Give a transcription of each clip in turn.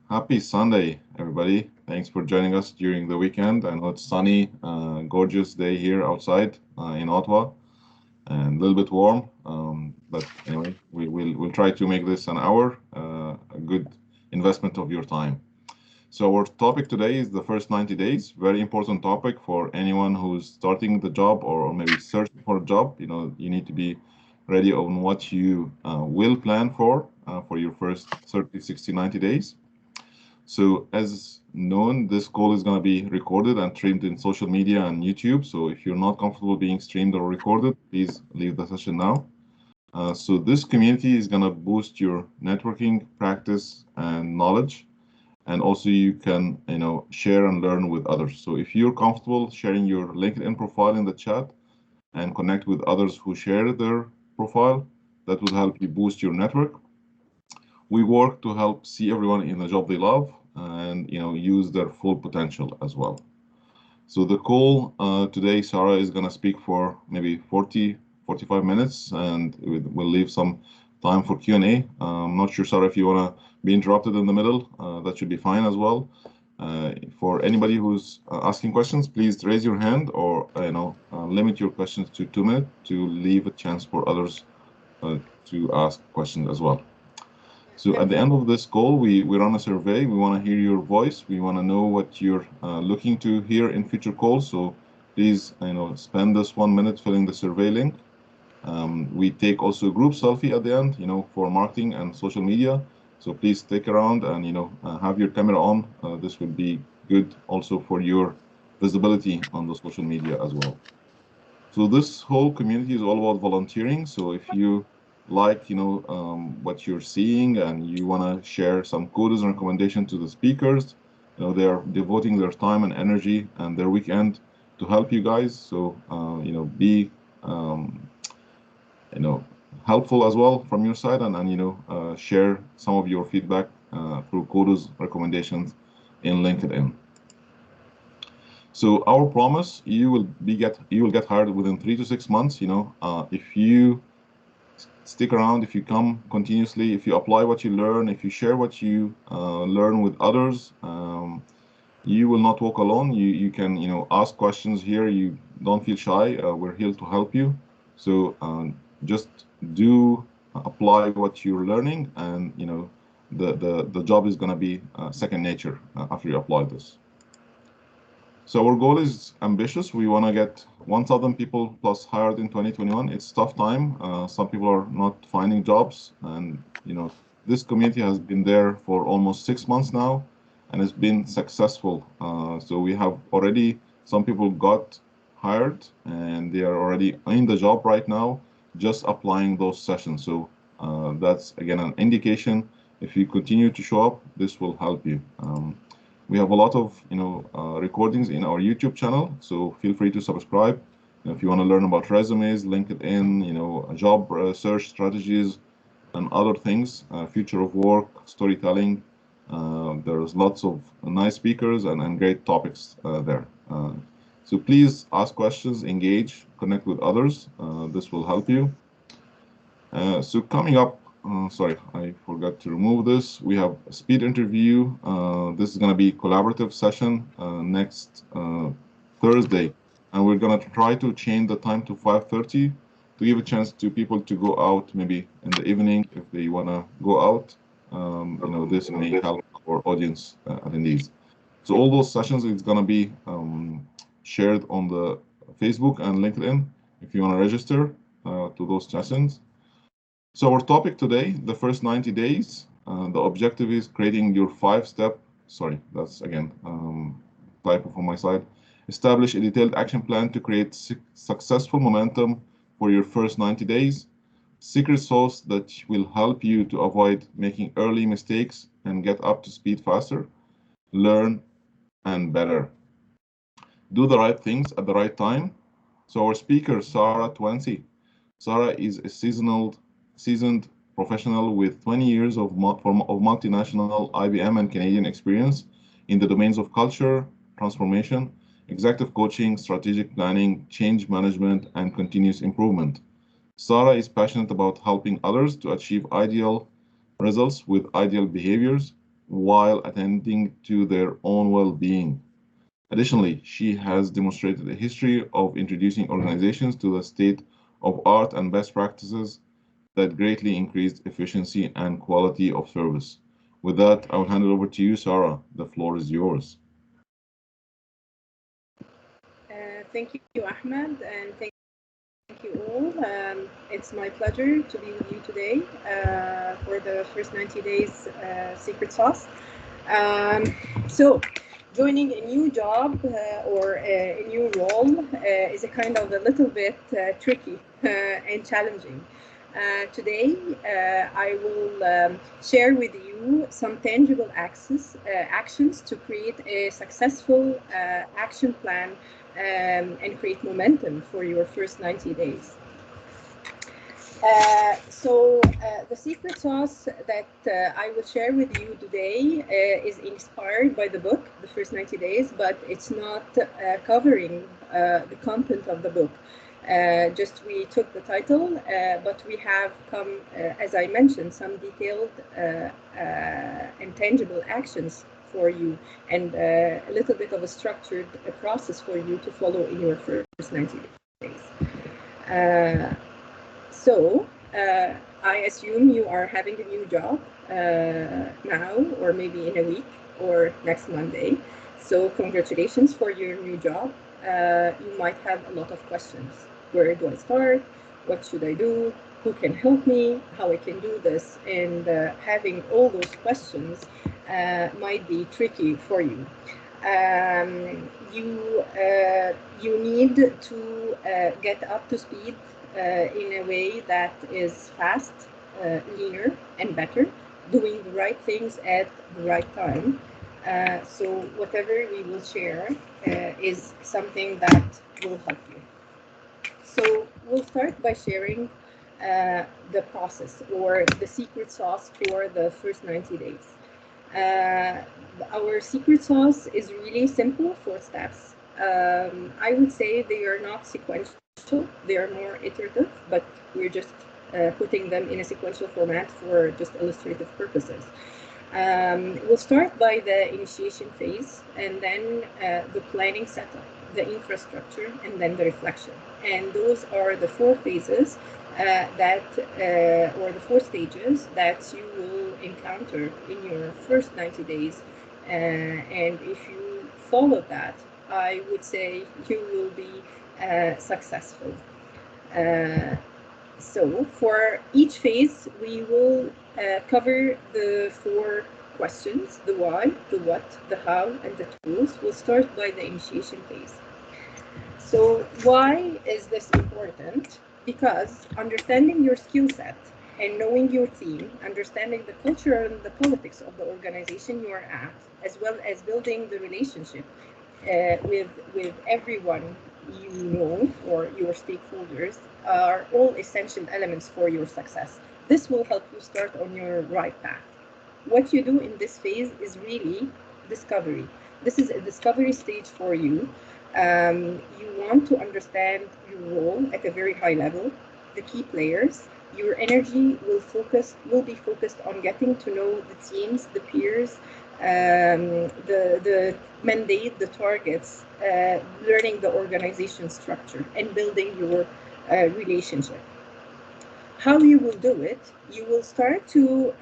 Happy Sunday, everybody. Thanks for joining us during the weekend. I know it's sunny, gorgeous day here outside in Ottawa, and a little bit warm. But anyway, we'll try to make this an hour, a good investment of your time. So our topic today is the first 90 days. Very important topic for anyone who's starting the job or maybe searching for a job. You need to be ready on what you will plan for your first 30, 60, 90 days. So as known, this call is going to be recorded and streamed in social media and YouTube. So if you're not comfortable being streamed or recorded, please leave the session now. So this community is going to boost your networking practice and knowledge. And also you can, share and learn with others. So if you're comfortable sharing your LinkedIn profile in the chat and connect with others who share their profile, that will help you boost your network. We work to help see everyone in the job they love and use their full potential as well. So the call today, Sarah is going to speak for maybe 40, 45 minutes, and we'll leave some time for Q&A. I'm not sure, Sarah, if you want to be interrupted in the middle, that should be fine as well. For anybody who's asking questions, please raise your hand or limit your questions to 2 minutes to leave a chance for others to ask questions as well. So at the end of this call, we run a survey. We want to hear your voice. We want to know what you're looking to hear in future calls. So please, spend this 1 minute filling the survey link. We take also a group selfie at the end, for marketing and social media. So please stick around and, have your camera on. This will be good also for your visibility on the social media as well. So this whole community is all about volunteering. So if you like, what you're seeing and you want to share some codes and recommendation to the speakers, they are devoting their time and energy and their weekend to help you guys. So, be, helpful as well from your side and share some of your feedback through codes recommendations in LinkedIn. So our promise, you will get hired within 3 to 6 months. If you stick around, if you come continuously, if you apply what you learn, if you share what you learn with others, you will not walk alone. You can ask questions here. You don't feel shy. We're here to help you. So just do apply what you're learning, and the job is going to be second nature after you apply this. So our goal is ambitious. We want to get 1,000 people plus hired in 2021. It's tough time. Some people are not finding jobs, and this community has been there for almost 6 months now, and it's been successful. So we have already some people got hired, and they are already in the job right now, just applying those sessions. So that's again an indication. If you continue to show up, this will help you. We have a lot of recordings in our YouTube channel, so feel free to subscribe. If you want to learn about resumes, LinkedIn, job search strategies, and other things, future of work, storytelling. There's lots of nice speakers and great topics there. So please ask questions, engage, connect with others. This will help you. So coming up, sorry, I forgot to remove this. We have a speed interview. This is going to be a collaborative session next Thursday, and we're going to try to change the time to 5:30 to give a chance to people to go out maybe in the evening if they want to go out. This may help our audience attendees. So all those sessions is going to be shared on the Facebook and LinkedIn if you want to register to those sessions. So our topic today, the first 90 days, the objective is creating your 5-step, sorry, that's again, typo from my side. Establish a detailed action plan to create successful momentum for your first 90 days. Secret sauce that will help you to avoid making early mistakes and get up to speed faster. Learn and better. Do the right things at the right time. So our speaker, Sarah Tawansy. Sarah is a seasoned professional with 20 years of multinational IBM and Canadian experience in the domains of culture, transformation, executive coaching, strategic planning, change management, and continuous improvement. Sarah is passionate about helping others to achieve ideal results with ideal behaviors, while attending to their own well-being. Additionally, she has demonstrated a history of introducing organizations to the state of art and best practices that greatly increased efficiency and quality of service. With that, I will hand it over to you, Sarah. The floor is yours. Thank you, Ahmed, and thank you all. It's my pleasure to be with you today for the first 90 days secret sauce. So, joining a new job or a new role is a kind of a little bit tricky and challenging. Today, I will share with you some tangible actions to create a successful action plan and create momentum for your first 90 days. The secret sauce that I will share with you today is inspired by the book, The First 90 Days, but it's not covering the content of the book. Just we took the title, but we have come, as I mentioned, some detailed and tangible actions for you and a little bit of a structured process for you to follow in your first 90 days. I assume you are having a new job now, or maybe in a week or next Monday. So congratulations for your new job. You might have a lot of questions. Where do I start? What should I do? Who can help me? How I can do this? And having all those questions might be tricky for you. You need to get up to speed in a way that is fast, leaner, and better, doing the right things at the right time. So whatever we will share is something that will help you. So we'll start by sharing the process or the secret sauce for the first 90 days. Our secret sauce is really simple, 4 steps. I would say they are not sequential, they are more iterative, but we're just putting them in a sequential format for just illustrative purposes. We'll start by the initiation phase, and then the planning setup, the infrastructure, and then the reflection. And those are the 4 phases or the 4 stages that you will encounter in your first 90 days. And if you follow that, I would say you will be successful. So for each phase, we will cover the 4 questions: the why, the what, the how, and the tools. We'll start by the initiation phase. So why is this important? Because understanding your skill set and knowing your team, understanding the culture and the politics of the organization you are at, as well as building the relationship with everyone you know or your stakeholders, are all essential elements for your success. This will help you start on your right path. What you do in this phase is really discovery. This is a discovery stage for you. You want to understand your role at a very high level, the key players. Your energy will be focused on getting to know the teams, the peers, the mandate, the targets, learning the organization structure, and building your relationship. How you will do it, you will start to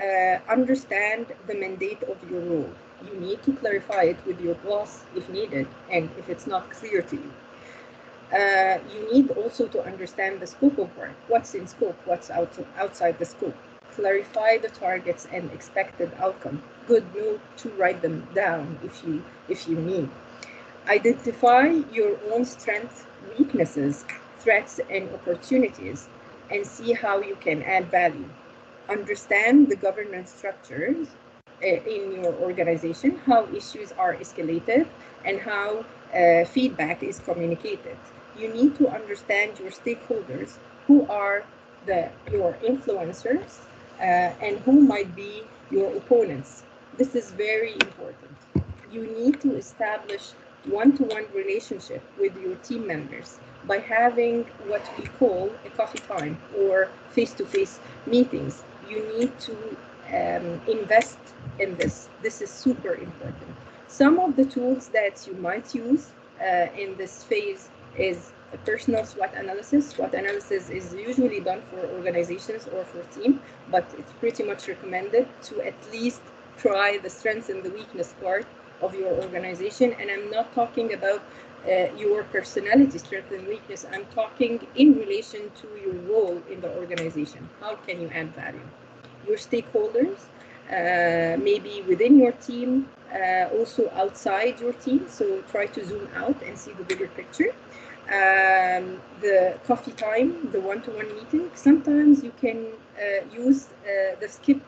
understand the mandate of your role. You need to clarify it with your boss if needed, and if it's not clear to you. You need also to understand the scope of work. What's in scope, what's outside the scope. Clarify the targets and expected outcome. Good note to write them down if you need. Identify your own strengths, weaknesses, threats, and opportunities, and see how you can add value. Understand the governance structures in your organization, how issues are escalated, and how feedback is communicated. You need to understand your stakeholders, who are your influencers, and who might be your opponents. This is very important. You need to establish one-to-one relationship with your team members by having what we call a coffee time or face-to-face meetings. You need to invest in this. This is super important. Some of the tools that you might use in this phase is a personal SWOT analysis. SWOT analysis is usually done for organizations or for team, but it's pretty much recommended to at least try the strengths and the weakness part of your organization. And I'm not talking about your personality strength and weakness. I'm talking in relation to your role in the organization. How can you add value? Your stakeholders, maybe within your team, also outside your team. So try to zoom out and see the bigger picture. The coffee time, the one-to-one meeting. Sometimes you can use the skip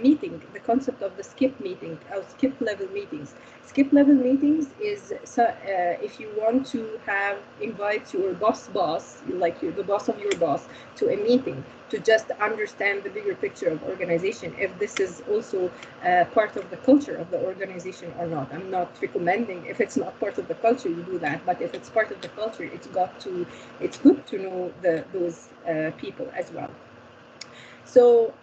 meeting, the concept of the skip meeting, or skip level meetings. Skip level meetings is if you want to invite your boss, like the boss of your boss, to a meeting to just understand the bigger picture of organization, if this is also part of the culture of the organization or not. I'm not recommending, if it's not part of the culture, you do that, but if it's part of the culture, it's good to know those people as well. So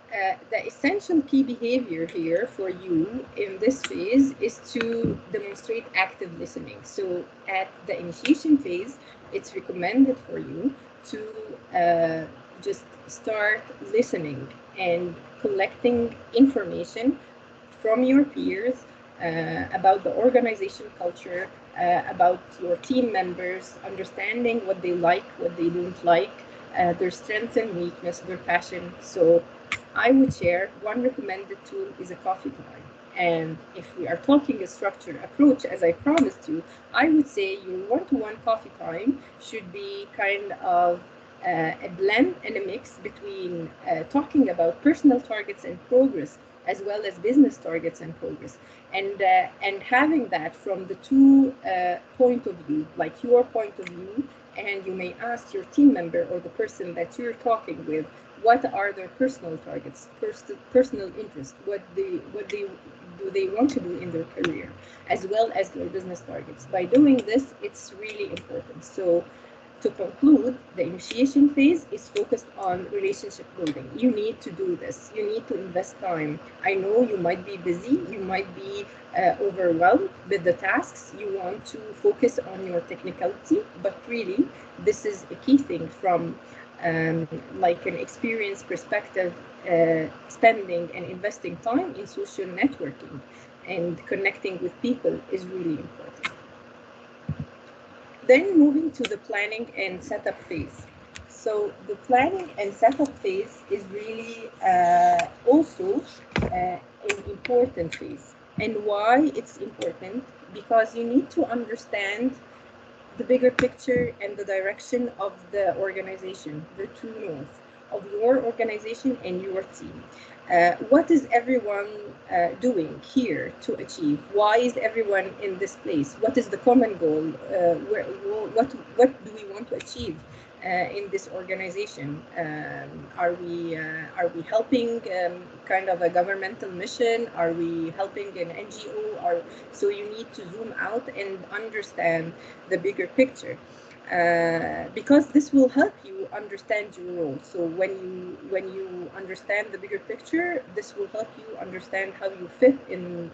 the essential key behavior here for you in this phase is to demonstrate active listening. So at the initiation phase, it's recommended for you to just start listening and collecting information from your peers about the organization culture, about your team members, understanding what they like, what they don't like, their strengths and weakness, their passion. So I would share one recommended tool is a coffee time. And if we are talking a structured approach, as I promised you, I would say your one-to-one coffee time should be kind of a blend and a mix between talking about personal targets and progress, as well as business targets and progress, and having that from the two point of view, like your point of view. And you may ask your team member or the person that you're talking with, what are their personal targets, personal interests, what do they want to do in their career, as well as their business targets. By doing this, it's really important. So to conclude, the initiation phase is focused on relationship building. You need to do this. You need to invest time. I know you might be busy. You might be overwhelmed with the tasks. You want to focus on your technicality, but really, this is a key thing from like an experience perspective. Spending and investing time in social networking and connecting with people is really important. Then moving to the planning and setup phase. So the planning and setup phase is really also an important phase. And why it's important? Because you need to understand the bigger picture and the direction of the organization, the true north of your organization and your team. What is everyone doing here to achieve? Why is everyone in this place? What is the common goal? What do we want to achieve in this organization? Are we helping kind of a governmental mission? Are we helping an NGO? So you need to zoom out and understand the bigger picture. Because this will help you understand your role. So when you understand the bigger picture, this will help you understand how you fit in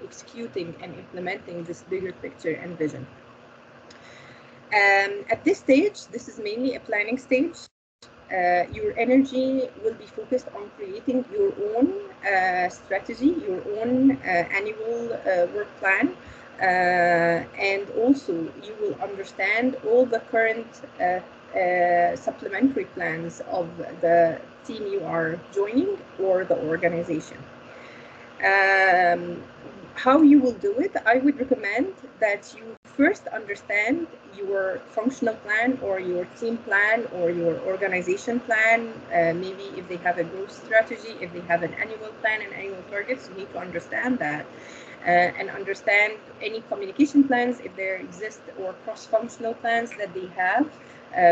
executing and implementing this bigger picture and vision. At this stage, this is mainly a planning stage. Your energy will be focused on creating your own strategy, your own annual work plan. And also you will understand all the current supplementary plans of the team you are joining or the organization. How you will do it, I would recommend that you first understand your functional plan or your team plan or your organization plan. Maybe if they have a growth strategy, if they have an annual plan and annual targets, you need to understand that. And understand any communication plans, if there exist, or cross-functional plans that they have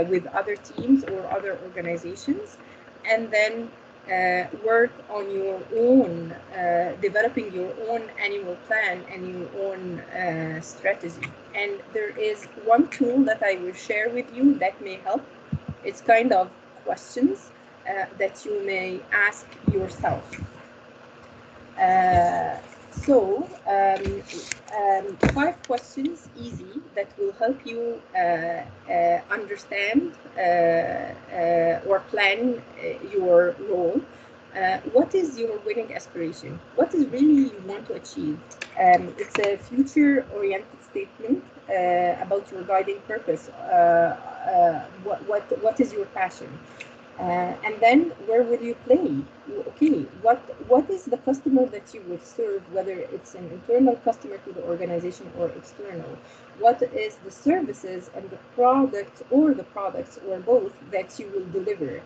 with other teams or other organizations. And then work on your own, developing your own annual plan and your own strategy. And there is one tool that I will share with you that may help. It's kind of questions that you may ask yourself. So, 5 questions, easy, that will help you understand or plan your role. What is your winning aspiration? What is really you want to achieve? It's a future-oriented statement about your guiding purpose. What is your passion? And then where will you play? Okay, what is the customer that you will serve, whether it's an internal customer to the organization or external? What is the services and the products or both that you will deliver?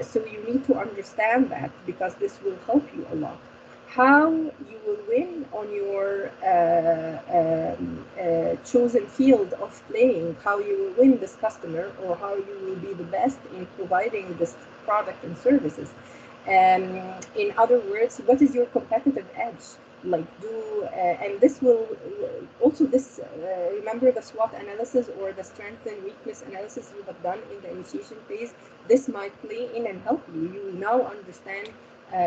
So you need to understand that, because this will help you a lot. How you will win on your chosen field of playing, how you will win this customer, or how you will be the best in providing this product and services. In other words, what is your competitive edge? Like and this will also remember the SWOT analysis or the strength and weakness analysis you have done in the initiation phase. This might play in and help you. You will now understand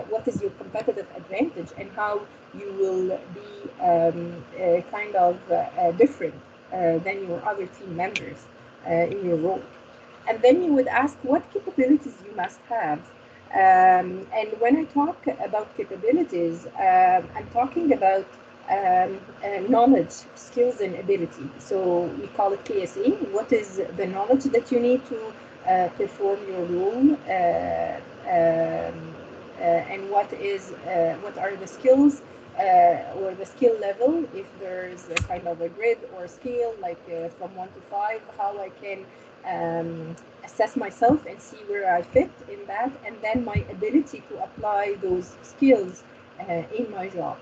what is your competitive advantage and how you will be kind of different than your other team members in your role. And then you would ask what capabilities you must have. And when I talk about capabilities, I'm talking about knowledge, skills, and ability. So we call it KSA. What is the knowledge that you need to perform your role? And what are the skills or the skill level, if there's a kind of a grid or scale, like from 1 to 5, how I can assess myself and see where I fit in that, and then my ability to apply those skills in my job.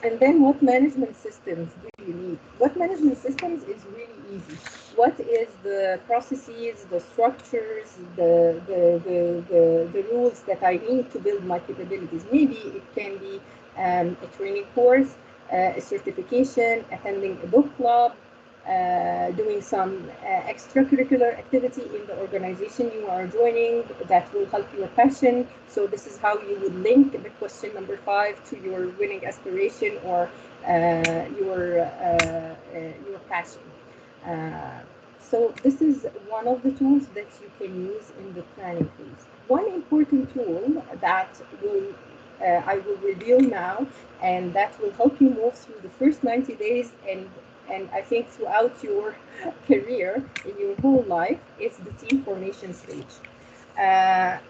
And then what management systems do you need? What management systems is really easy. What is the processes, the structures, the rules that I need to build my capabilities? Maybe it can be a training course, a certification, attending a book club, doing some extracurricular activity in the organization you are joining that will help your passion. So this is how you would link the question number 5 to your winning aspiration or your passion. So this is one of the tools that you can use in the planning phase. One important tool that I will reveal now, and that will help you move through the first 90 days and I think throughout your career, in your whole life, is the team formation stage. The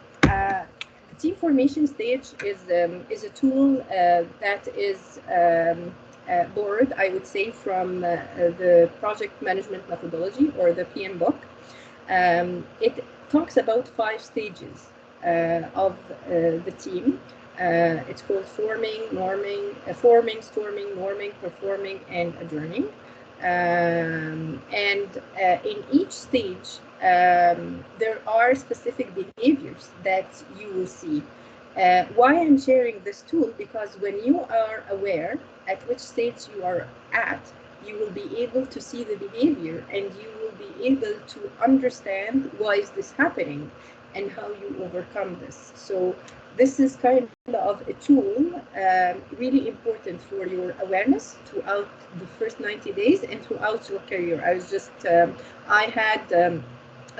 team formation stage is a tool that is borrowed, I would say, from the project management methodology or the PM book. It talks about 5 stages of the team. It's called forming, storming, norming, performing, and adjourning. And in each stage, there are specific behaviors that you will see. Why I'm sharing this tool? Because when you are aware at which stage you are at, you will be able to see the behavior and you will be able to understand why is this happening and how you overcome this. So this is kind of a tool really important for your awareness throughout the first 90 days and throughout your career. I had a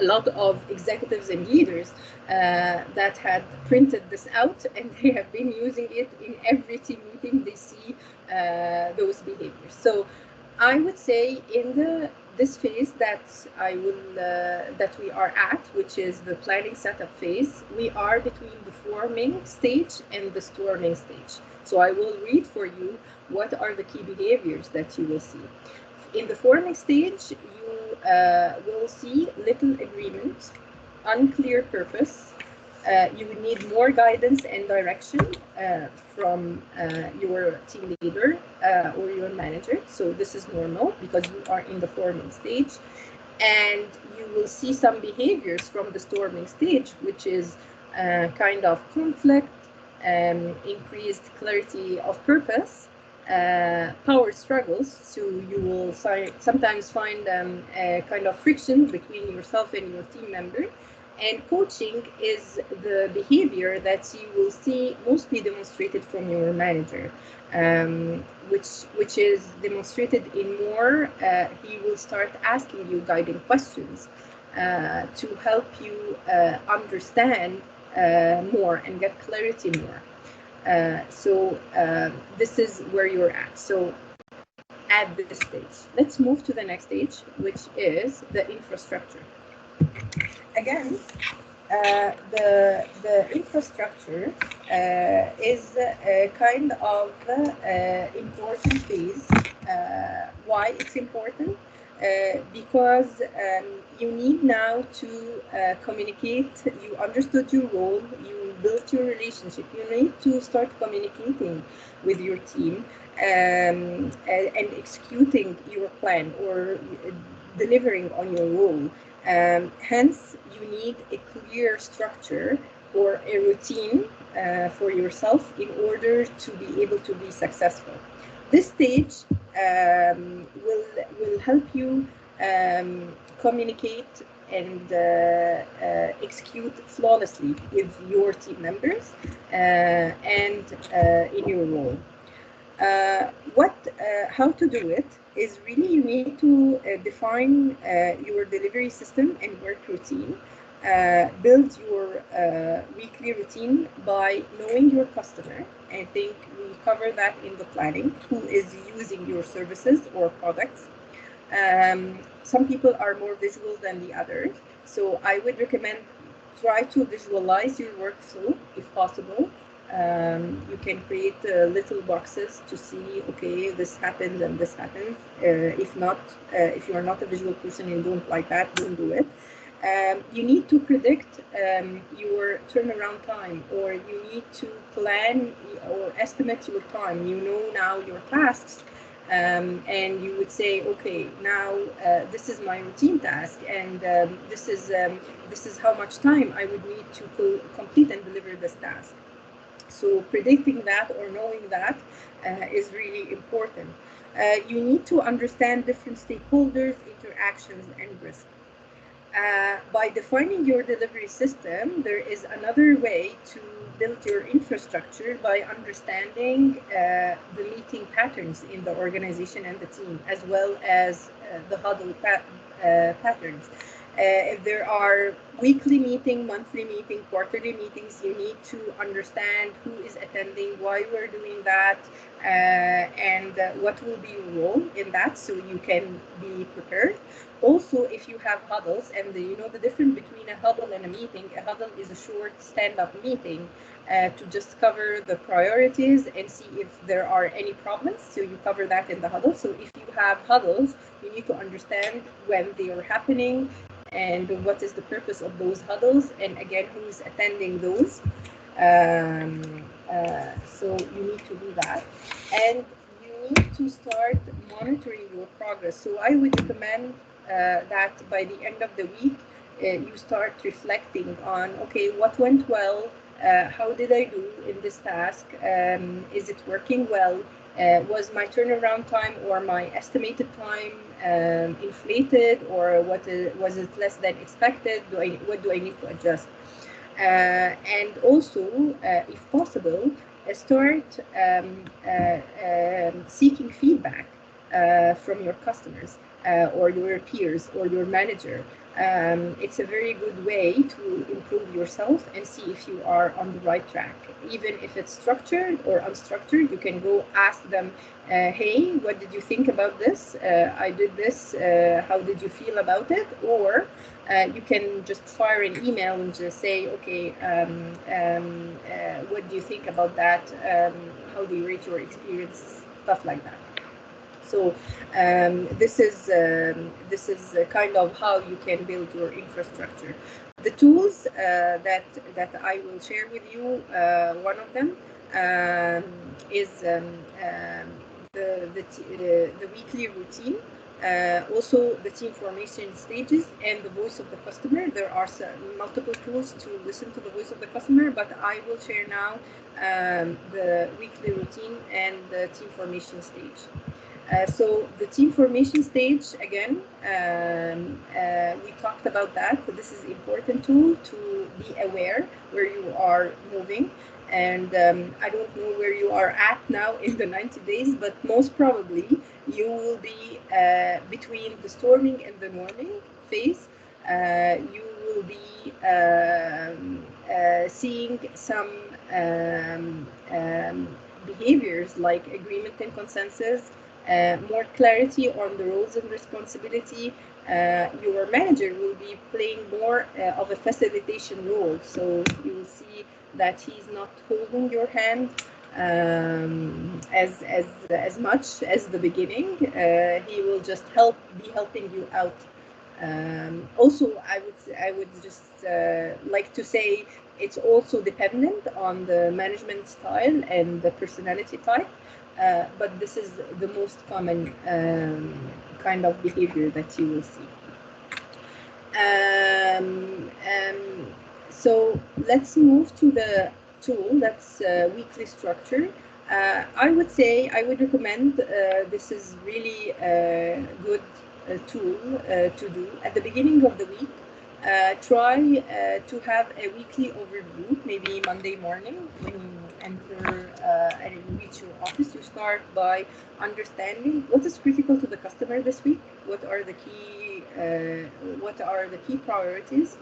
lot of executives and leaders that had printed this out, and they have been using it in every team meeting. They see those behaviors. So I would say in this phase that we are at, which is the planning setup phase, we are between the forming stage and the storming stage. So I will read for you what are the key behaviors that you will see. In the forming stage, you will see little agreement, unclear purpose. You would need more guidance and direction from your team leader or your manager. So this is normal because you are in the forming stage. And you will see some behaviors from the storming stage, which is kind of conflict, increased clarity of purpose, power struggles. So you will sometimes find a kind of friction between yourself and your team member. And coaching is the behavior that you will see mostly demonstrated from your manager, which is demonstrated in more. He will start asking you guiding questions to help you understand more and get clarity more. So this is where you're at. So at this stage, let's move to the next stage, which is the infrastructure. Again, the infrastructure is a kind of important phase. Why it's important? Because you need now to communicate. You understood your role, you built your relationship, you need to start communicating with your team and executing your plan or delivering on your role. Hence, you need a clear structure or a routine for yourself in order to be able to be successful. This stage will help you communicate and execute flawlessly with your team members and in your role. How to do it is really you need to define your delivery system and work routine. Build your weekly routine by knowing your customer. I think we cover that in the planning, who is using your services or products. Some people are more visual than the others, so I would recommend try to visualize your workflow if possible. You can create little boxes to see, okay, this happens and this happens. If not, if you are not a visual person and don't like that, don't do it. You need to predict your turnaround time, or you need to plan or estimate your time. You know now your tasks, and you would say, okay, now this is my routine task, and this is how much time I would need to complete and deliver this task. So predicting that or knowing that is really important. You need to understand different stakeholders, interactions, and risks. By defining your delivery system, there is another way to build your infrastructure by understanding the meeting patterns in the organization and the team, as well as the huddle patterns. If there are weekly meeting, monthly meeting, quarterly meetings, you need to understand who is attending, why we're doing that, and what will be your role in that, so you can be prepared. Also, if you have huddles, and you know the difference between a huddle and a meeting. A huddle is a short stand-up meeting to just cover the priorities and see if there are any problems. So you cover that in the huddle. So if you have huddles, you need to understand when they are happening and what is the purpose of those huddles, and again, who's attending those. So you need to do that, and you need to start monitoring your progress. So I would recommend that by the end of the week, you start reflecting on, okay, what went well, how did I do in this task, is it working well, was my turnaround time or my estimated time inflated, or was it less than expected? What do I need to adjust? And also, if possible, start seeking feedback from your customers or your peers or your manager. It's a very good way to improve yourself and see if you are on the right track. Even if it's structured or unstructured, you can go ask them, hey, what did you think about this? I did this. How did you feel about it? Or you can just fire an email and just say, okay, what do you think about that? How do you rate your experience? Stuff like that. So this is kind of how you can build your infrastructure. The tools that I will share with you, one of them is the weekly routine. Also the team formation stages and the voice of the customer. There are multiple tools to listen to the voice of the customer, but I will share now the weekly routine and the team formation stage. So the team formation stage, again, we talked about that, but this is important too, to be aware where you are moving. And I don't know where you are at now in the 90 days, but most probably you will be between the storming and the norming phase. You will be seeing some behaviors like agreement and consensus, more clarity on the roles and responsibility. Your manager will be playing more of a facilitation role, so you will see that he's not holding your hand as much as the beginning. He will just be helping you out. Also, I would just like to say it's also dependent on the management style and the personality type, but this is the most common kind of behavior that you will see. So let's move to the tool that's weekly structure. I would recommend this is really a good tool to do at the beginning of the week. Try to have a weekly overview, maybe Monday morning when you enter and you reach your office. You start by understanding what is critical to the customer this week, what are the key priorities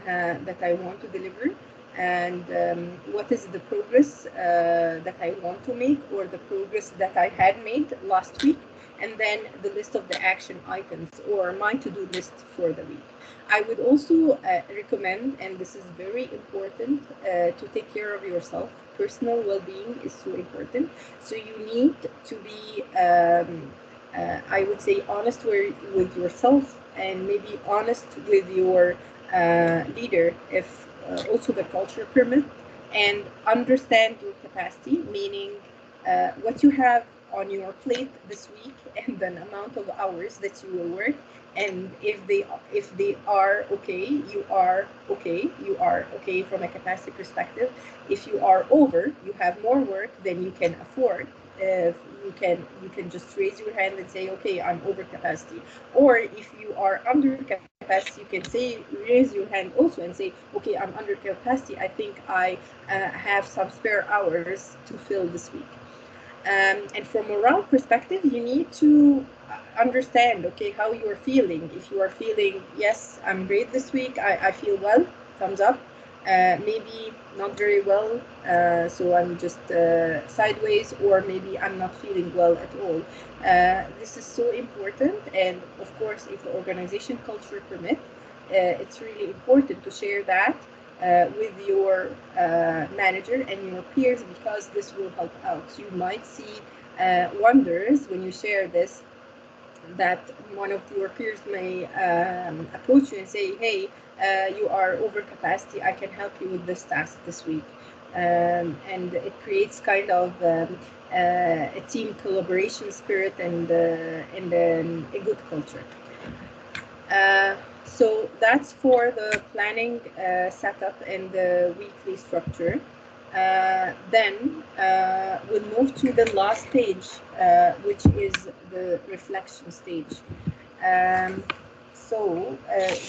that I want to deliver, and what is the progress that I want to make, or the progress that I had made last week, and then the list of the action items or my to-do list for the week. I would also recommend, and this is very important, to take care of yourself. Personal well-being is so important. So you need to be, I would say, honest with yourself, and maybe honest with your leader if also the culture permit, and understand your capacity, meaning what you have on your plate this week and the amount of hours that you will work. And if they are okay, you are okay from a capacity perspective. If you are over, you have more work than you can afford. You can just raise your hand and say, okay, I'm over capacity. Or if you are under capacity, you can raise your hand also and say, okay, I'm under capacity. I think I have some spare hours to fill this week. And from a morale perspective, you need to understand, okay, how you are feeling. If you are feeling, yes, I'm great this week, I feel well, thumbs up. Maybe not very well, so I'm just sideways, or maybe I'm not feeling well at all. This is so important, and of course, if the organization culture permit, it's really important to share that with your manager and your peers, because this will help out. You might see wonders when you share this, that one of your peers may approach you and say, hey, you are over capacity, I can help you with this task this week. And it creates kind of a team collaboration spirit and a good culture. So that's for the planning setup and the weekly structure. Then we'll move to the last stage, which is the reflection stage. So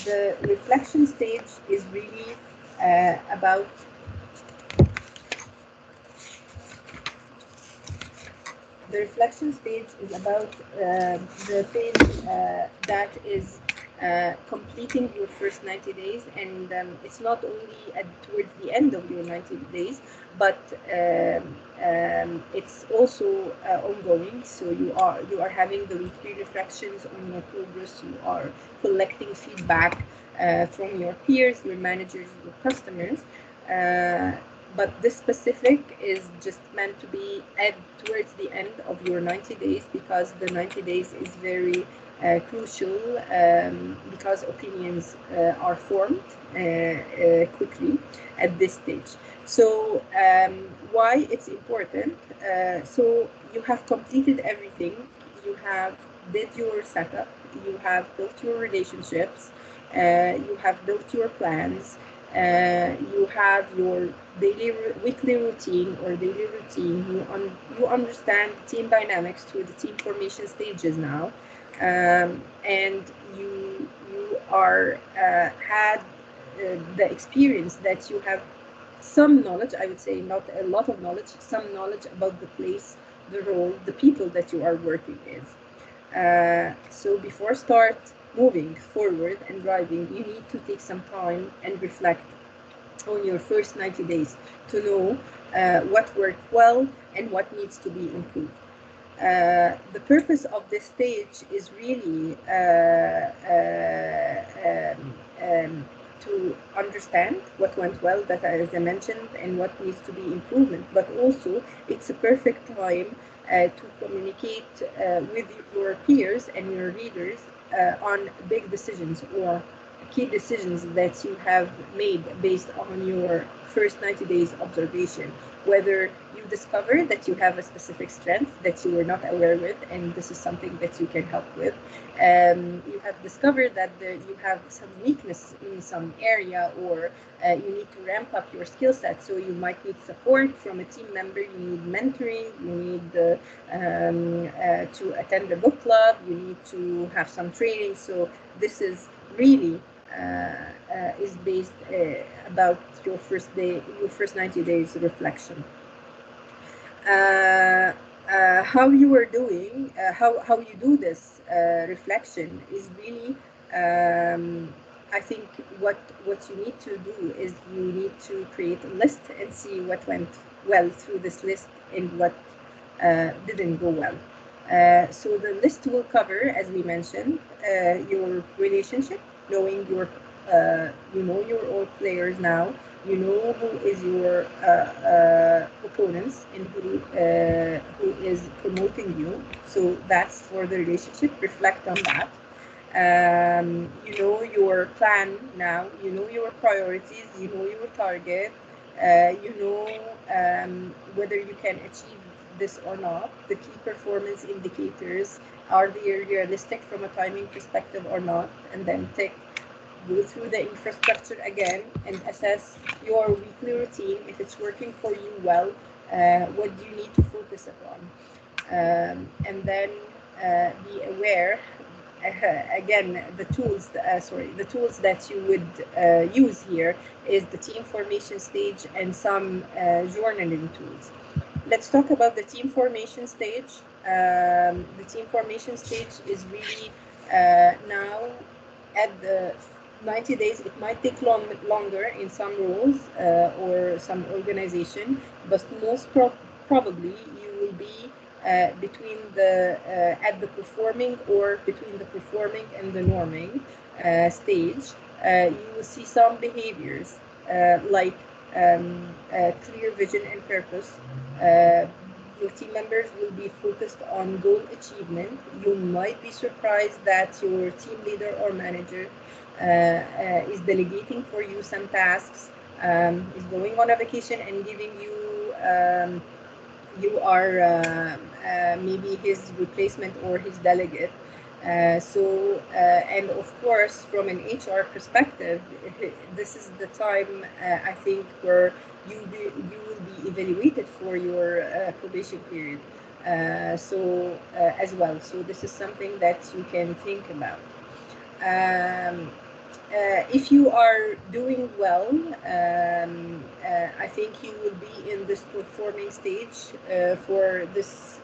the reflection stage is really about the reflection stage is about the phase that is completing your first 90 days, and it's not only towards the end of your 90 days, but it's also ongoing. So you are having the weekly reflections on your progress. You are collecting feedback from your peers, your managers, your customers. But this specific is just meant to be towards the end of your 90 days, because the 90 days is very crucial, because opinions are formed quickly at this stage. So why it's important? So you have completed everything. You have did your setup. You have built your relationships. You have built your plans. You have your weekly routine or daily routine. You understand team dynamics through the team formation stages now, and you are had the experience that you have some knowledge. I would say not a lot of knowledge, some knowledge about the place, the role, the people that you are working with. So before start moving forward and driving, you need to take some time and reflect on your first 90 days to know what worked well and what needs to be improved. The purpose of this stage is really to understand what went well, that as I mentioned, and what needs to be improvement. But also, it's a perfect time to communicate with your peers and your readers on big decisions or key decisions that you have made based on your first 90 days observation. Whether you discover that you have a specific strength that you were not aware with, and this is something that you can help with. You have discovered that you have some weakness in some area, or you need to ramp up your skill set. So you might need support from a team member, you need mentoring, you need to attend a book club, you need to have some training. So this is really is based about your first 90 days reflection. How you are doing, how you do this reflection is really, I think what you need to do is you need to create a list and see what went well through this list and what didn't go well. So the list will cover, as we mentioned, your relationship, knowing you know your old players now, you know who is your opponents and who is promoting you. So that's for the relationship. Reflect on that. You know your plan now, you know your priorities, you know your target, you know whether you can achieve this or not. The key performance indicators, are they realistic from a timing perspective or not? And then go through the infrastructure again and assess your weekly routine. If it's working for you well, what do you need to focus upon? And then be aware. Again, the tools that you would use here is the team formation stage and some journaling tools. Let's talk about the team formation stage. The team formation stage is really now at the 90 days. It might take longer in some roles or some organization, but most probably you will be between the at the performing or between the performing and the norming stage. You will see some behaviors like clear vision and purpose. Your team members will be focused on goal achievement. You might be surprised that your team leader or manager is delegating for you some tasks, is going on a vacation and giving you you are maybe his replacement or his delegate. And of course, from an HR perspective, this is the time I think where you will be evaluated for your probation period. As well. So this is something that you can think about. If you are doing well, I think you will be in this performing stage for this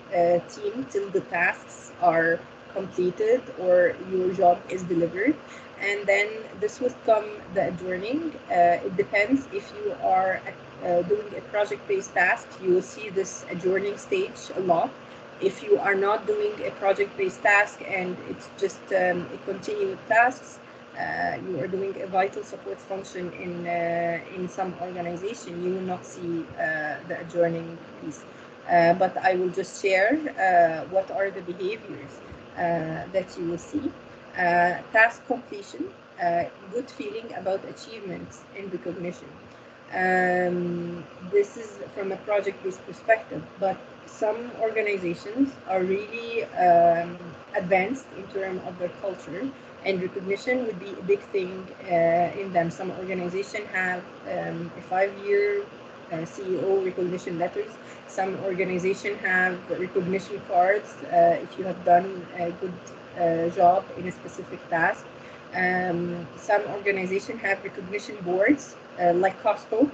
team till the tasks are completed or your job is delivered. And then this would come the adjourning. It depends. If you are doing a project-based task, you will see this adjourning stage a lot. If you are not doing a project-based task and it's just a continued tasks, you are doing a vital support function in some organization, you will not see the adjourning piece. But I will just share what are the behaviors that you will see. Task completion, good feeling about achievements and recognition. This is from a project-based perspective, but some organizations are really advanced in terms of their culture, and recognition would be a big thing in them. Some organizations have a 5-year CEO recognition letters. Some organizations have recognition cards if you have done a good job in a specific task. Some organizations have recognition boards like Costco.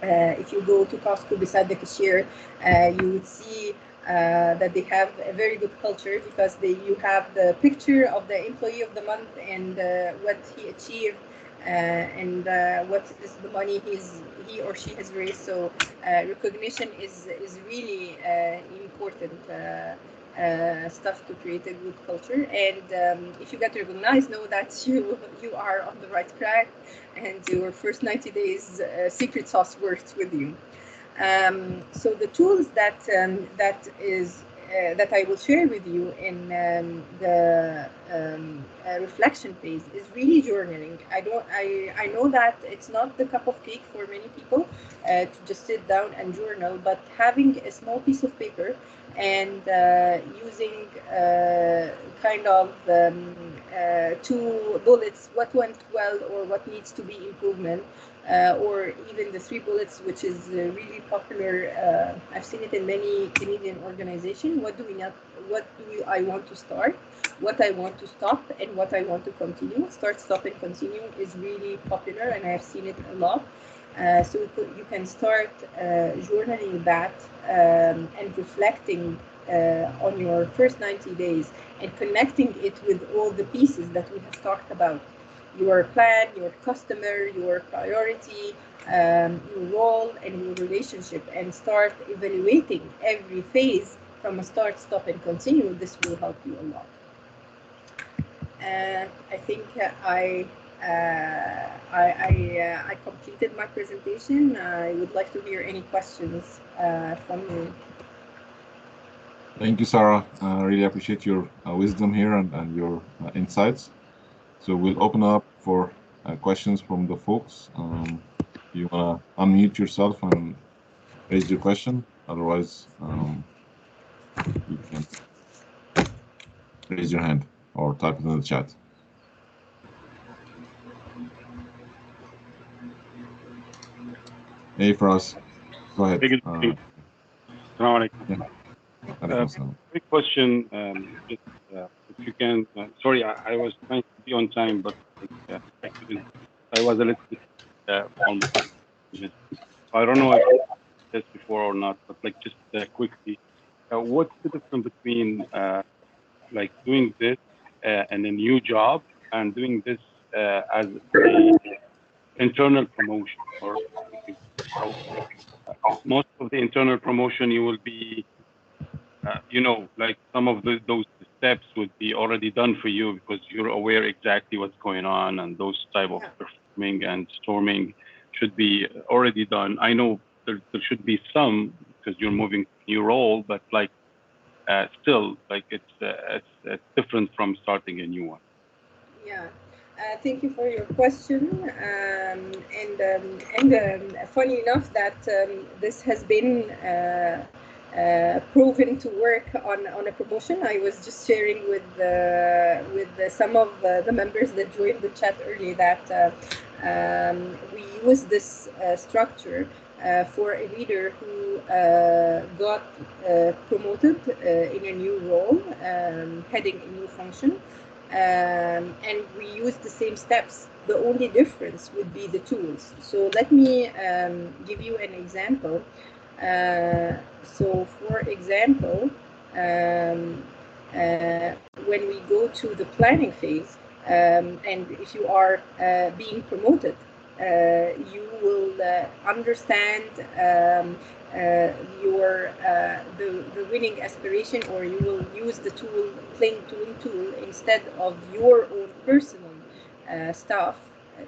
If you go to Costco beside the cashier, you would see that they have a very good culture, because you have the picture of the employee of the month and what he achieved and what is the money he or she has raised. So recognition is really important stuff to create a good culture. And if you get recognized, know that you are on the right track, and your first 90 days secret sauce works with you. So the tools that that I will share with you in the reflection phase is really journaling. I know that it's not the cup of cake for many people to just sit down and journal, but having a small piece of paper and using kind of 2 bullets, what went well or what needs to be improvement, or even the 3 bullets, which is really popular. I've seen it in many Canadian organizations. What do I want to start, what I want to stop, and what I want to continue. Start, stop, and continue is really popular, and I've seen it a lot. So you can start journaling that and reflecting on your first 90 days and connecting it with all the pieces that we have talked about. Your plan, your customer, your priority, your role, and your relationship, and start evaluating every phase from a start, stop, and continue. This will help you a lot. I think I completed my presentation. I would like to hear any questions from you. Thank you, Sarah. I really appreciate your wisdom here and your insights. So we'll open up for questions from the folks. You want to unmute yourself and raise your question. Otherwise, you can raise your hand or type it in the chat. Hey, Faraz, go ahead. Quick question. If you can, sorry, I was trying to be on time, but I was a little bit almost. I don't know if I did this before or not, but like just quickly, what's the difference between like doing this and a new job and doing this as an internal promotion? Or most of the internal promotion, you will be like some of those steps would be already done for you because you're aware exactly what's going on, and those type of performing and storming should be already done. I know there should be some because you're moving to a new role, but like still, like it's different from starting a new one. Yeah. Thank you for your question. Funny enough that this has been proven to work on a promotion. I was just sharing with some of the members that joined the chat early that we use this structure for a leader who got promoted in a new role, heading a new function. And we use the same steps. The only difference would be the tools. So let me give you an example. So for example, when we go to the planning phase, and if you are being promoted, you will understand the winning aspiration, or you will use the tool, plain tool instead of your own personal stuff.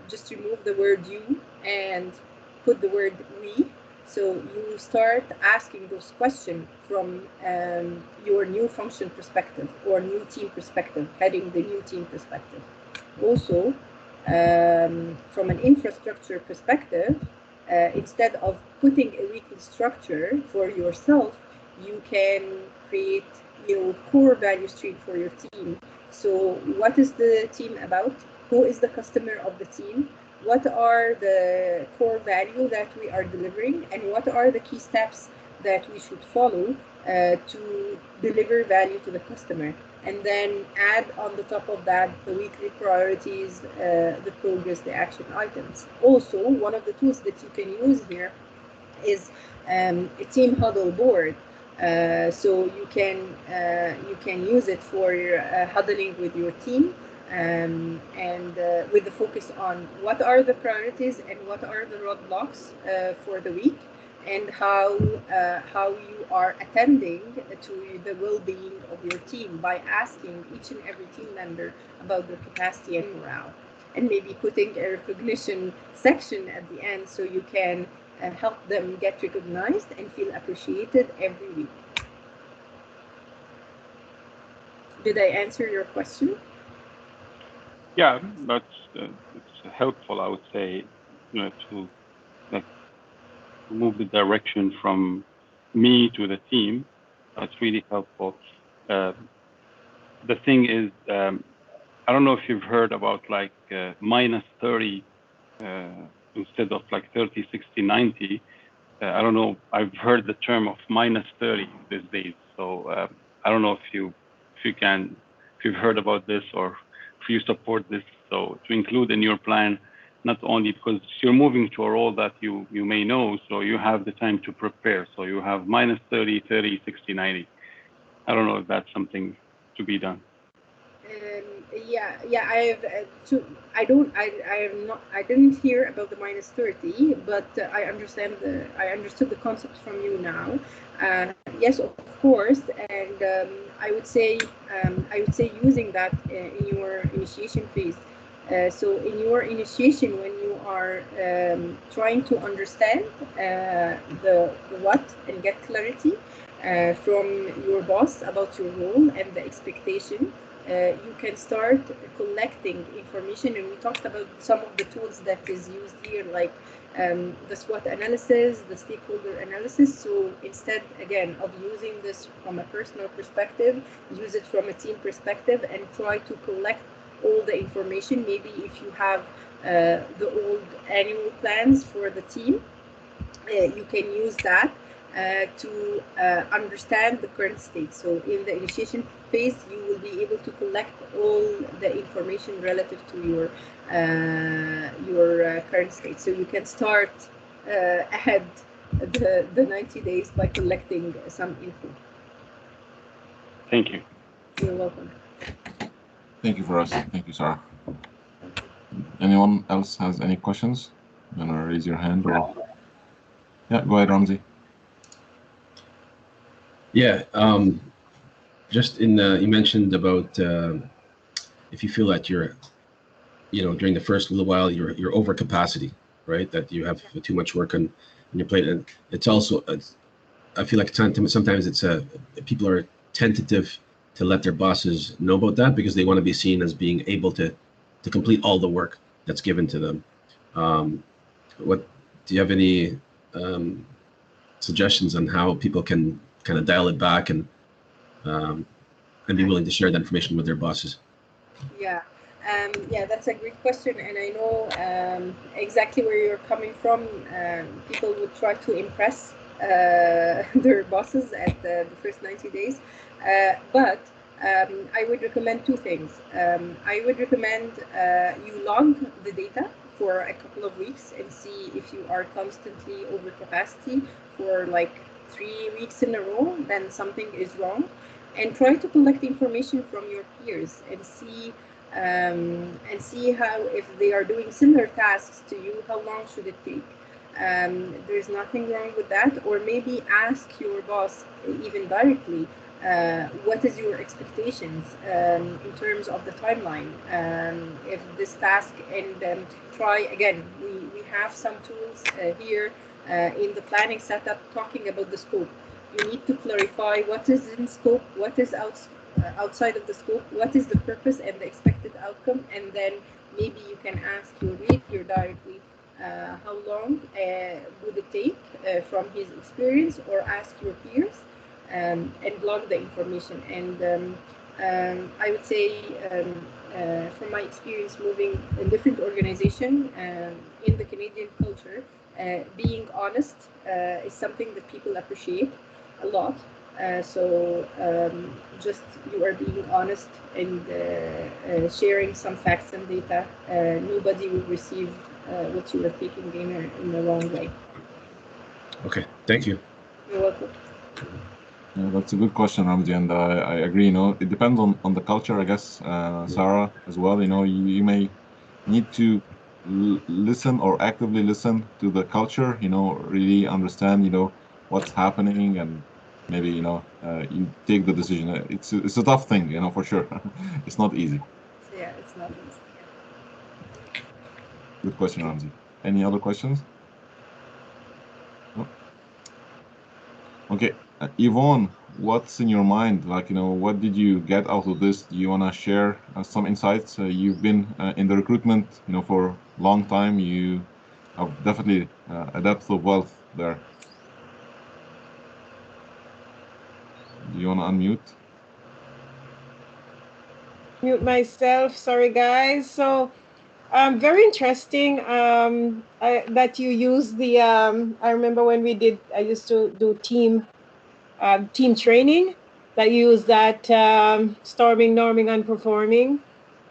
Just remove the word you and put the word we. So you start asking those questions from your new function perspective or new team perspective, heading the new team perspective. Also, from an infrastructure perspective, instead of putting a weekly structure for yourself, you can create your core value stream for your team. So what is the team about? Who is the customer of the team? What are the core value that we are delivering, and what are the key steps that we should follow to deliver value to the customer? And then add on the top of that the weekly priorities, the progress, the action items. Also, one of the tools that you can use here is a team huddle board. So you can use it for huddling with your team, and with the focus on what are the priorities and what are the roadblocks for the week, and how you are attending to the well-being of your team by asking each and every team member about their capacity and morale, and maybe putting a recognition section at the end so you can help them get recognized and feel appreciated every week. Did I answer your question? Yeah, that's it's helpful, I would say, to like move the direction from me to the team. That's really helpful. The thing is, I don't know if you've heard about like minus 30 instead of like 30, 60, 90. I don't know. I've heard the term of minus 30 these days. So I don't know if you've heard about this or if you support this. So to include in your plan, not only because you're moving to a role that you may know, so you have the time to prepare. So you have minus 30, 30, 60, 90. I don't know if that's something to be done. Yeah. I didn't hear about the minus 30, but I understood the concept from you now. Yes, of course, and I would say using that in your initiation phase. So in your initiation, when you are trying to understand the what and get clarity from your boss about your role and the expectation, you can start collecting information. And we talked about some of the tools that is used here, like the SWOT analysis, the stakeholder analysis. So instead, again, of using this from a personal perspective, use it from a team perspective and try to collect all the information. Maybe if you have the old annual plans for the team, you can use that to understand the current state. So in the initiation phase, you will be able to collect all the information relative to your current state. So you can start ahead the 90 days by collecting some info. Thank you. You're welcome. Thank you, Faraz. Thank you, Sarah. Anyone else has any questions? You want to raise your hand or? Yeah, go ahead, Ramzi. Yeah, just you mentioned about if you feel that you're, during the first little while you're over capacity, right? That you have too much work on your plate, and it's also I feel like sometimes it's people are tentative to let their bosses know about that because they want to be seen as being able to complete all the work that's given to them. What do you have any suggestions on how people can kind of dial it back and be willing to share that information with their bosses? Yeah, that's a great question, and I know exactly where you're coming from. People would try to impress their bosses at the first 90 days, but I would recommend two things. I would recommend you log the data for a couple of weeks and see if you are constantly over capacity for like 3 weeks in a row, then something is wrong. And try to collect information from your peers and see how, if they are doing similar tasks to you, how long should it take. There's nothing wrong with that. Or maybe ask your boss even directly, what is your expectations in terms of the timeline, if this task, and try again. We have some tools here in the planning setup talking about the scope. You need to clarify what is in scope, what is outside of the scope, what is the purpose and the expected outcome, and then maybe you can ask your lead here directly how long would it take from his experience, or ask your peers. and log the information. And I would say, from my experience moving in different organizations in the Canadian culture, being honest is something that people appreciate a lot. So just you are being honest and sharing some facts and data. Nobody will receive what you are taking in the wrong way. Okay, thank you. You're welcome. Yeah, that's a good question, Ramzi, and I agree. It depends on the culture, I guess, Sarah, as well. You may need to listen or actively listen to the culture. Really understand, what's happening, and maybe you take the decision. It's a tough thing, for sure. It's not easy. Yeah, it's not easy. Good question, Ramzi. Any other questions? No? Okay. Yvonne, what's in your mind? What did you get out of this? Do you want to share some insights? You've been in the recruitment, for a long time. You have definitely a depth of wealth there. Do you want to unmute? Mute myself. Sorry, guys. So, very interesting that you use the. I remember when I used to do team training. That you use that storming, norming, and performing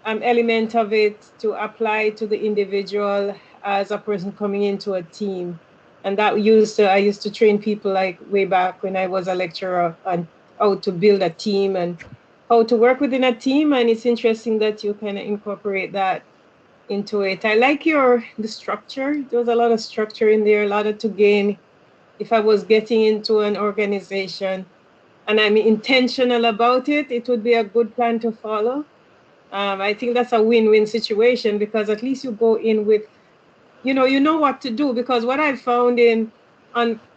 element of it to apply to the individual as a person coming into a team. And that I used to train people like way back when I was a lecturer on how to build a team and how to work within a team. And it's interesting that you kind of incorporate that into it. I like the structure. There was a lot of structure in there, a lot to gain. If I was getting into an organization and I'm intentional about it, it would be a good plan to follow. I think that's a win-win situation because at least you go in with, you know what to do. Because what I've found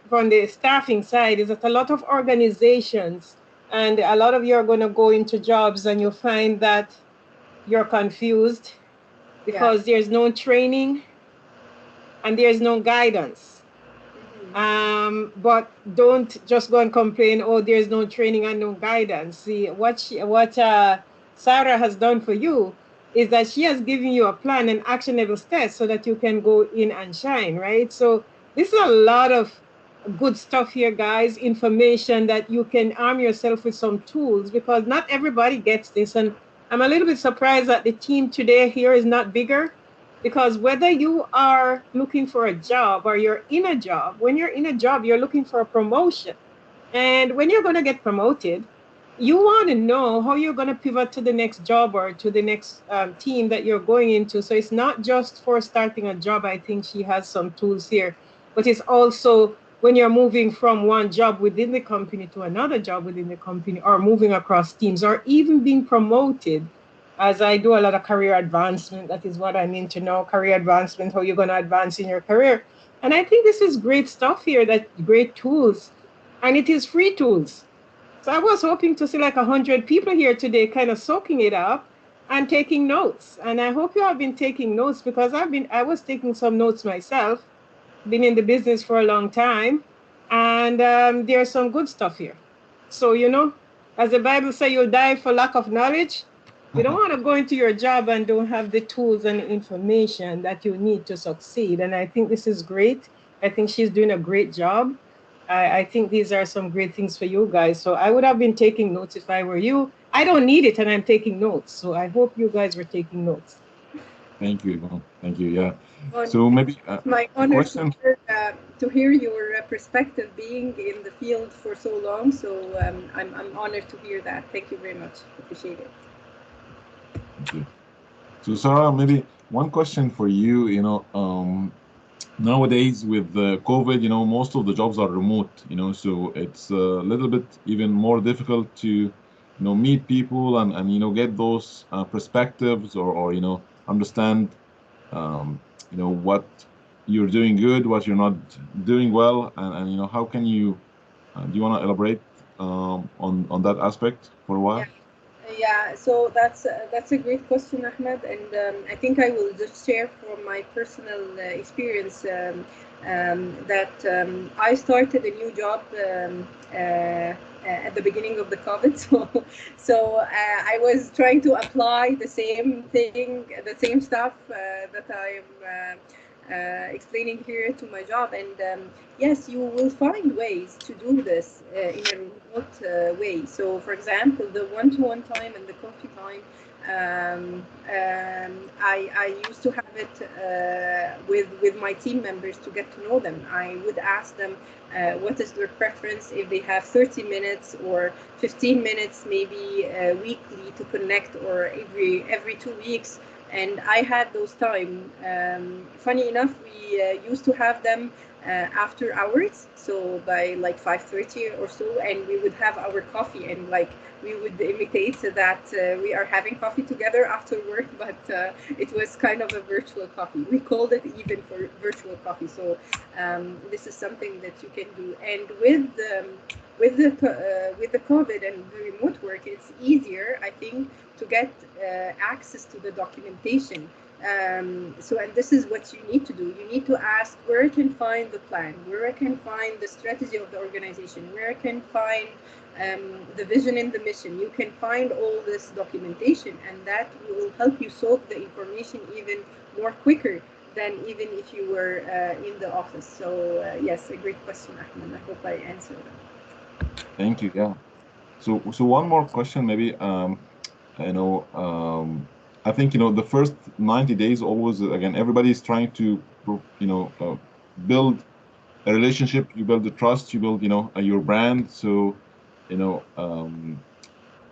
from the staffing side is that a lot of organizations and a lot of you are going to go into jobs and you find that you're confused because there's no training and there's no guidance. But don't just go and complain, oh, there's no training and no guidance. See, what Sarah has done for you is that she has given you a plan and actionable steps so that you can go in and shine, right? So this is a lot of good stuff here, guys, information that you can arm yourself with some tools because not everybody gets this. And I'm a little bit surprised that the team today here is not bigger. Because whether you are looking for a job or you're in a job, when you're in a job, you're looking for a promotion. And when you're going to get promoted, you want to know how you're going to pivot to the next job or to the next team that you're going into. So it's not just for starting a job. I think she has some tools here, but it's also when you're moving from one job within the company to another job within the company or moving across teams or even being promoted. As I do a lot of career advancement, that is what I'm into now, career advancement, how you're going to advance in your career. And I think this is great stuff here, great tools. And it is free tools. So I was hoping to see like 100 people here today kind of soaking it up and taking notes. And I hope you have been taking notes because I was taking some notes myself, been in the business for a long time. And there's some good stuff here. So, as the Bible says, you'll die for lack of knowledge. You don't want to go into your job and don't have the tools and the information that you need to succeed. And I think this is great. I think she's doing a great job. I think these are some great things for you guys. So I would have been taking notes if I were you. I don't need it and I'm taking notes. So I hope you guys were taking notes. Thank you, Yvonne. Thank you. Yeah. So maybe my honor question. to hear your perspective being in the field for so long. So I'm honored to hear that. Thank you very much. Appreciate it. Thank you. So Sarah, maybe one question for you. Nowadays with the COVID, most of the jobs are remote. So it's a little bit even more difficult to, meet people and get those perspectives or understand, what you're doing good, what you're not doing well, and how can you? Do you want to elaborate on that aspect for a while? Yeah, so that's a great question, Ahmed, and I think I will just share from my personal experience that I started a new job at the beginning of the COVID. So I was trying to apply the same thing, the same stuff that I'm explaining here to my job. And yes, you will find ways to do this in a remote way. So, for example, the one-to-one time and the coffee time, I used to have it with my team members to get to know them. I would ask them what is their preference, if they have 30 minutes or 15 minutes, maybe weekly to connect, or every 2 weeks. And I had those time. Funny enough, we used to have them after hours, so by like 5:30 or so, and we would have our coffee, and like we would imitate that we are having coffee together after work, but it was kind of a virtual coffee. We called it even for virtual coffee. So this is something that you can do. And with the COVID and the remote work, it's easier, I think, to get access to the documentation. So, and this is what you need to do. You need to ask where I can find the plan, where I can find the strategy of the organization, where I can find the vision and the mission. You can find all this documentation, and that will help you solve the information even more quicker than even if you were in the office. So yes, a great question, Ahmed. I hope I answered that. Thank you. Yeah. So one more question, maybe. I think the first 90 days always, again, everybody's trying to build a relationship. You build the trust. You build your brand. So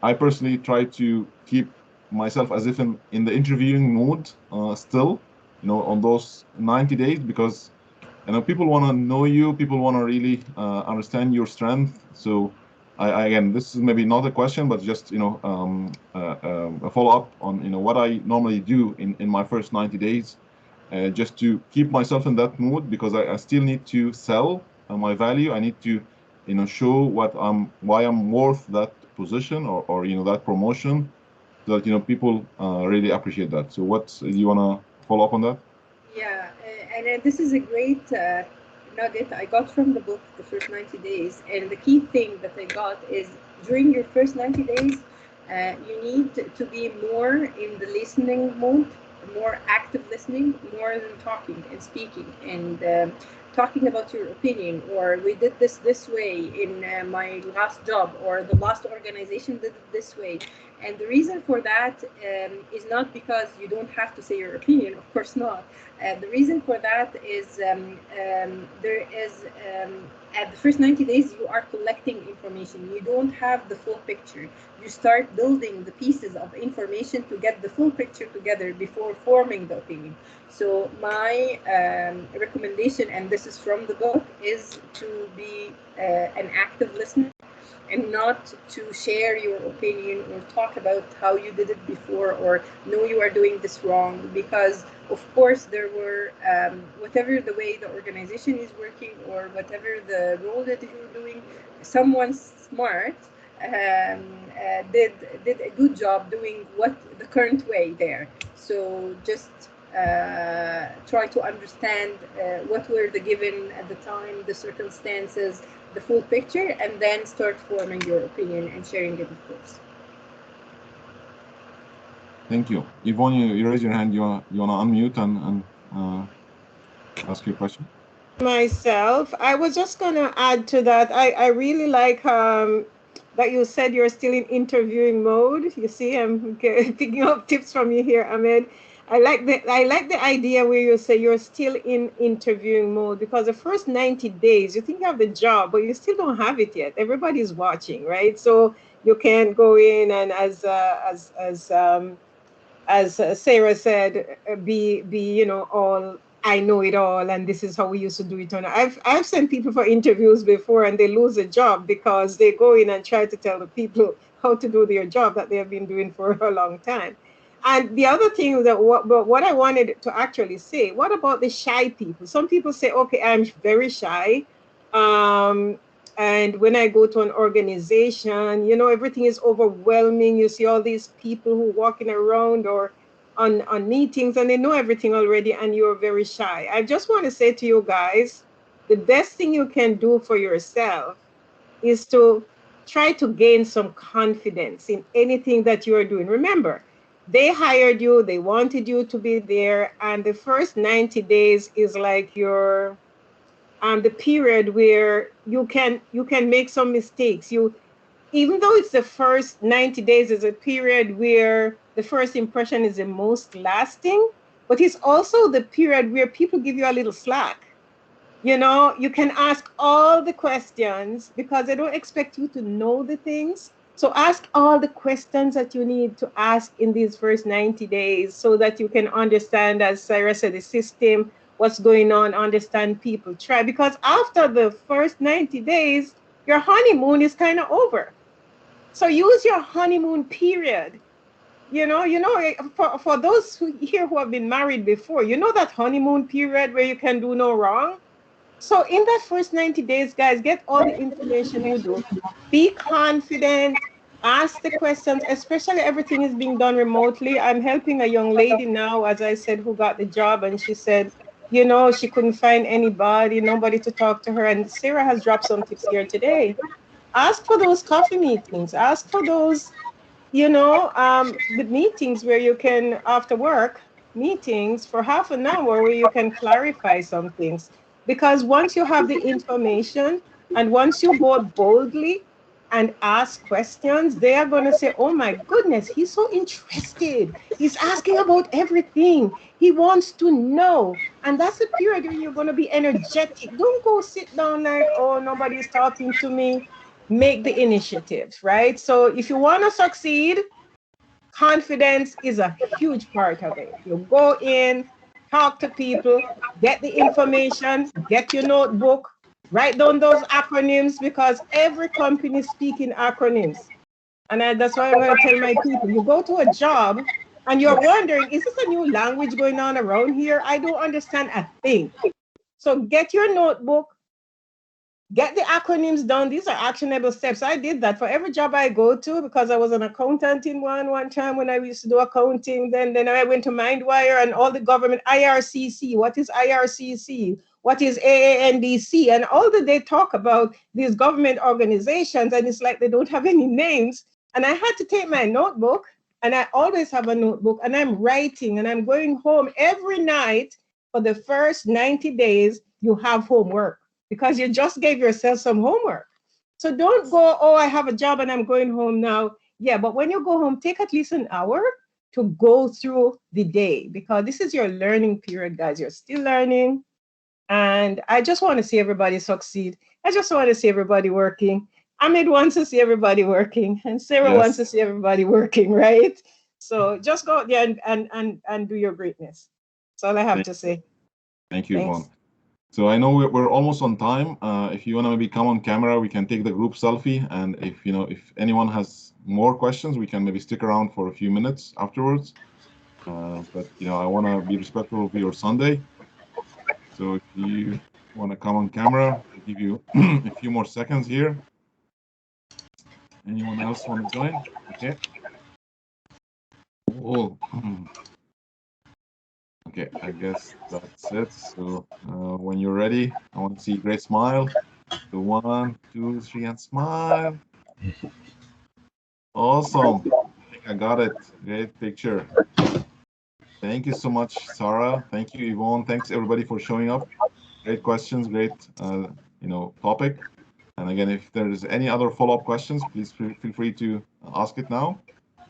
I personally try to keep myself as if in the interviewing mode still, on those 90 days, because people want to know you. People want to really understand your strength. So again, this is maybe not a question, but just a follow up on what I normally do in my first 90 days, just to keep myself in that mood, because I still need to sell my value. I need to show why I'm worth that position or that promotion, so that people really appreciate that. So do you want to follow up on that? Yeah, and this is a great nugget I got from the book, The First 90 Days. And the key thing that I got is during your first 90 days, you need to be more in the listening mode, more active listening, more than talking and speaking and talking about your opinion, or we did this way in my last job, or the last organization did it this way. And the reason for that is not because you don't have to say your opinion, of course not. The reason for that is there is at the first 90 days, you are collecting information. You don't have the full picture. You start building the pieces of information to get the full picture together before forming the opinion. So my recommendation, and this is from the book, is to be an active listener, and not to share your opinion or talk about how you did it before, or no, you are doing this wrong. Because of course there were whatever the way the organization is working, or whatever the role that you're doing, someone smart did a good job doing what the current way there. So just try to understand what were the given at the time, the circumstances, the full picture, and then start forming your opinion and sharing it, of course. Thank you. Yvonne, you raise your hand. You want to unmute and ask your question? Myself, I was just going to add to that. I really like that you said you're still in interviewing mode. You see, I'm picking up tips from you here, Ahmed. I like the idea where you say you're still in interviewing mode, because the first 90 days you think you have the job, but you still don't have it yet. Everybody's watching, right? So you can't go in and as Sarah said, be all I know it all, and this is how we used to do it. And I've sent people for interviews before, and they lose a job because they go in and try to tell the people how to do their job that they have been doing for a long time. And the other thing that what I wanted to actually say, what about the shy people? Some people say, okay, I'm very shy. And when I go to an organization, everything is overwhelming. You see all these people who walking around or on meetings, and they know everything already, and you're very shy. I just want to say to you guys, the best thing you can do for yourself is to try to gain some confidence in anything that you are doing. Remember, they hired you, they wanted you to be there, and the first 90 days is like your the period where you can make some mistakes. Even though it's the first 90 days is a period where the first impression is the most lasting, but it's also the period where people give you a little slack. You know, you can ask all the questions because they don't expect you to know the things. So ask all the questions that you need to ask in these first 90 days so that you can understand, as Sarah said, the system, what's going on, understand people. Try, because after the first 90 days, your honeymoon is kind of over. So use your honeymoon period. For those here who have been married before, you know that honeymoon period where you can do no wrong. So in that first 90 days, guys, get all the information you do. Be confident. Ask the questions, especially everything is being done remotely. I'm helping a young lady now, as I said, who got the job, and she said, she couldn't find anybody, nobody to talk to her. And Sarah has dropped some tips here today. Ask for those coffee meetings. Ask for those, the meetings where you can, after work, meetings for half an hour where you can clarify some things. Because once you have the information and once you go boldly and ask questions, they are going to say, oh my goodness, he's so interested. He's asking about everything. He wants to know. And that's a period when you're going to be energetic. Don't go sit down like, oh, nobody's talking to me. Make the initiative, right? So if you want to succeed, confidence is a huge part of it. You go in, talk to people, get the information, get your notebook, write down those acronyms, because every company is speaking acronyms. And that's why I'm going to tell my people, you go to a job and you're wondering, is this a new language going on around here? I don't understand a thing. So get your notebook, get the acronyms down. These are actionable steps. I did that for every job I go to because I was an accountant in one time when I used to do accounting. Then I went to Mindwire and all the government, IRCC. What is IRCC? What is AANDC? And all that they talk about these government organizations, and it's like they don't have any names. And I had to take my notebook, and I always have a notebook, and I'm writing, and I'm going home every night for the first 90 days. You have homework, because you just gave yourself some homework. So don't go, oh, I have a job and I'm going home now. Yeah, but when you go home, take at least an hour to go through the day, because this is your learning period, guys. You're still learning. And I just want to see everybody succeed. I just want to see everybody working. Ahmed wants to see everybody working, and Sarah wants to see everybody working, right? So just go out there and do your greatness. That's all I have to say. Thank you, Yvonne. So I know we're almost on time. If you want to maybe come on camera, we can take the group selfie. And if anyone has more questions, we can maybe stick around for a few minutes afterwards. But I want to be respectful of your Sunday. So if you want to come on camera, I'll give you a few more seconds here. Anyone else want to join? Okay. Oh. Okay, I guess that's it. So when you're ready, I want to see a great smile. So 1, 2, 3, and smile. Awesome. I think I got it. Great picture. Thank you so much, Sarah. Thank you, Yvonne. Thanks everybody for showing up. Great questions, great topic. And again, if there's any other follow-up questions, please feel free to ask it now.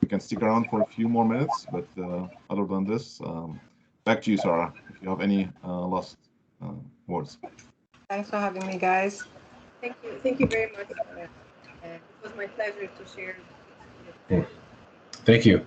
We can stick around for a few more minutes, but other than this, back to you, Sarah, if you have any last words. Thanks for having me, guys. Thank you very much. It was my pleasure to share. Thank you.